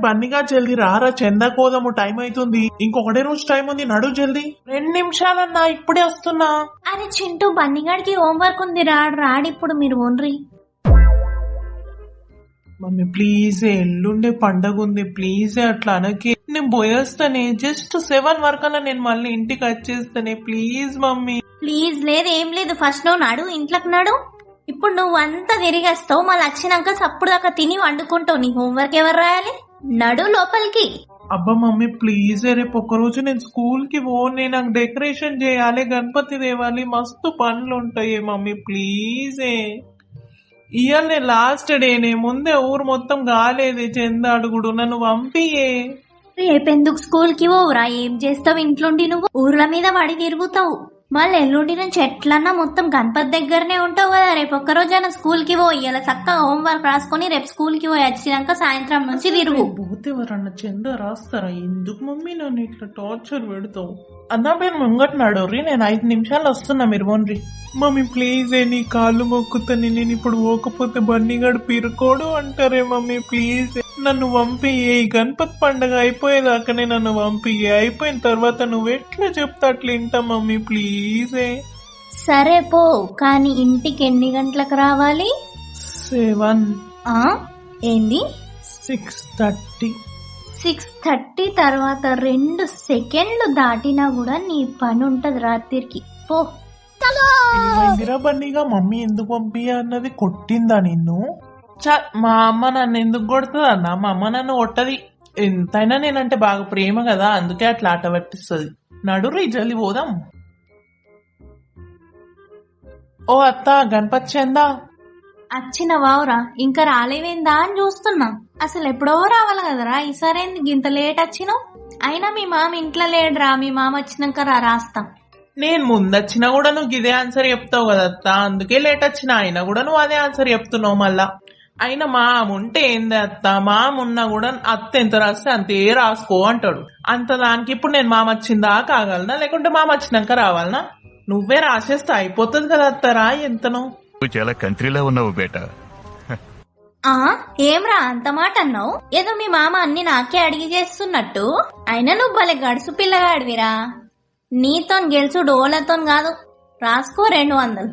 బన్నీగా జల్దీ రారా, చందా కోదము, టైం అవుతుంది. ఇంకొకటే రోజు టైం ఉంది, నడు జల్దీ. 2 నిమిషాలన్నా, ఇప్పుడే వస్తున్నా. అరే చింటూ, బన్నీగాడికి హోంవర్క్ ఉంది, రాడిప్పుడు మీరు ఓన్రి. మమ్మీ ప్లీజ్, ఎల్లుండే పండగ ఉంది, ప్లీజ్ అట్లా అనకే. నేను పోయేస్తానే, జస్ట్ 7 వరకల్లా నేను మళ్ళీ ఇంటికి వచ్చేస్తానే, ప్లీజ్ మమ్మీ. ప్లీజ్ లేదు, ఏం లేదు. ఫస్ట్ నువ్వు నడు, ఇంట్లోకి నడు. ఇప్పుడు నువ్వు అంతా తిరిగేస్తావు, మళ్ళీ వచ్చినాక సప్పుడు దాకా తిని వండుకుంటావు. నీ హోంవర్క్ ఎవరు రాయాలి? నడు లోపలికి. అబ్బా మమ్మీ ప్లీజ్, రేపు ఒక్కరోజు నేను స్కూల్ కి పోనే, నాకు డెకరేషన్ చేయాలి, గణపతి తేవాలి, మస్తు పనులు ఉంటాయి మమ్మీ ప్లీజే. ఇయర్ నేను లాస్ట్ డేనే, ముందే ఊరు మొత్తం గాలేది, చంద అడుగుడు, నన్ను పంపియే. రేపెందుకు స్కూల్ కి పోవురా? ఏం చేస్తావు ఇంట్లోండి? నువ్వు ఊర్ల మీద పడి తిరుగుతావు. మళ్ళీ ఎల్లుండి నుంచి ఎట్లన్నా మొత్తం గణపతి దగ్గరనే ఉంటావు కదా. రేపు ఒక్కరోజైనా స్కూల్ కి పోయి ఇలా చక్కగా హోంవర్క్ రాసుకొని రేపు స్కూల్ కి పోయి వచ్చినాక సాయంత్రం నుంచి తిరుగు. పోతే ఎవరన్నా చంద రాస్తారా? ఎందుకు మమ్మీ నన్ను ఇట్లా టార్చర్ పెడతావు? అన్నా పేరు ముంగట్నాడు రీ, నేను 5 నిమిషాలు వస్తున్నా, మీరు పోన్రి. మమ్మీ ప్లీజ్, నీ కాళ్ళు మొక్కుతాను, నేను ఇప్పుడు పోకపోతే బన్నీగాడు పిరుకోడు అంటారే మమ్మీ ప్లీజ్, నన్ను పంపియే. ఈ గణపతి పండుగ అయిపోయేదాకానే నన్ను పంపియే, అయిపోయిన తర్వాత నువ్వు ఎట్లా చెప్తా అట్లా వింటా మమ్మీ ప్లీజే. సరే పో, కానీ ఇంటికి ఎన్ని గంటలకు రావాలి? 7. ఏంది? 6:30. 6:30 తర్వాత 2 సెకండ్లు దాటినా కూడా నీ పని ఉంటది రాత్రికి. పో. ఏమైందిరా బన్నీగా, మమ్మీ ఎందుకు పంపియా అన్నది? కొట్టిందా నిన్ను? మా అమ్మ నన్ను ఎందుకు కొడుతుంది అన్న? మా అమ్మ నన్ను కొట్టది. ఎంతైనా నేనంటే బాగా ప్రేమ కదా, అందుకే అట్లా ఆట పట్టిస్తుంది. నడురు జల్ది పోదాం. ఓ అత్త, గణపతి చందా వచ్చిన వావురా, ఇంకా రాలేవేందా అని చూస్తున్నా. అసలు ఎప్పుడో రావాలి కదరా, ఈసారి ఎందుకు ఇంత లేట్ వచ్చినావు? అయినా మీ మామ ఇంట్లో లేడురా, మీ మామ వచ్చినాక రాస్తాం. నేను ముందొచ్చినా కూడా నువ్వు ఇదే ఆన్సర్ చెప్తావు కదా అత్త, అందుకే లేట్ వచ్చిన. అయినా కూడా నువ్వు అదే ఆన్సర్ చెప్తున్నావు మళ్ళా. అయినా మామ ఉంటే ఏంది అత్త, మామ ఉన్నా కూడా అత్త ఎంత రాస్తే అంతే రాసుకో అంటాడు. అంత దానికి ఇప్పుడు నేను మామ వచ్చిందా కాగలనా, లేకుంటే మామ వచ్చినాక రావాలనా? నువ్వే రాసేస్తే అయిపోతుంది కదా అత్తరా. ఎంతనో చాలా కంట్రీలో ఉన్నావు బేటా. ఏమ్రా అంత మాట అన్నావు? ఏదో మీ మామ అన్ని నాకే అడిగి చేస్తున్నట్టు. అయినా నువ్వు భలే గడుసు పిల్లగాడివిరా. నీతో గెలుసు డోలతో కాదు, రాసుకో 200.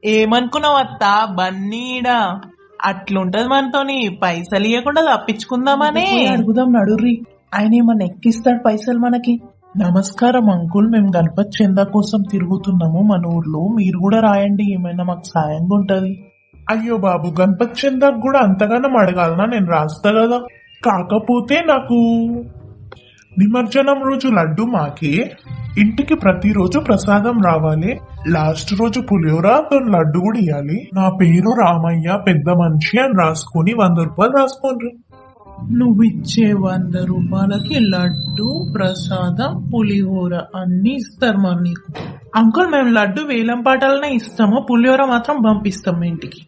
ఏమనుకున్నావు అత్త, బన్నీడా అట్లుంటది మనతోని. పైసలు ఇవ్వకుండా తప్పించుకుందామనే అడుగుదాం, నడుర్రి. ఆయన ఏమన్నా ఎక్కిస్తాడు పైసలు మనకి. నమస్కారం అంకుల్, మేము గణపతి చందా కోసం తిరుగుతున్నాము మన ఊర్లో, మీరు కూడా రాయండి, ఏమైనా మాకు సాయంగా ఉంటది. అయ్యో బాబు, గణపతి చందాకు కూడా అంతగానం అడగాలనా? నేను రాస్తా కదా. కాకపోతే నాకు నిమజ్జనం రోజు లడ్డు మాకే, ఇంటికి ప్రతిరోజు ప్రసాదం రావాలి, లాస్ట్ రోజు పులిహోర లడ్డు కూడా ఇవ్వాలి. నా పేరు రామయ్య, పెద్ద మనిషి అని రాసుకుని 100 రూపాయలు రాసుకోండి. నువ్వు ఇచ్చే 100 రూపాయలకి లడ్డు, ప్రసాదం, పులిహోర అన్ని ఇస్తారు మరి నీకు. అంకుల్, మేము లడ్డు వేలం పాటలనే ఇస్తాము, పులిహోర మాత్రం పంపిస్తాము ఇంటికి.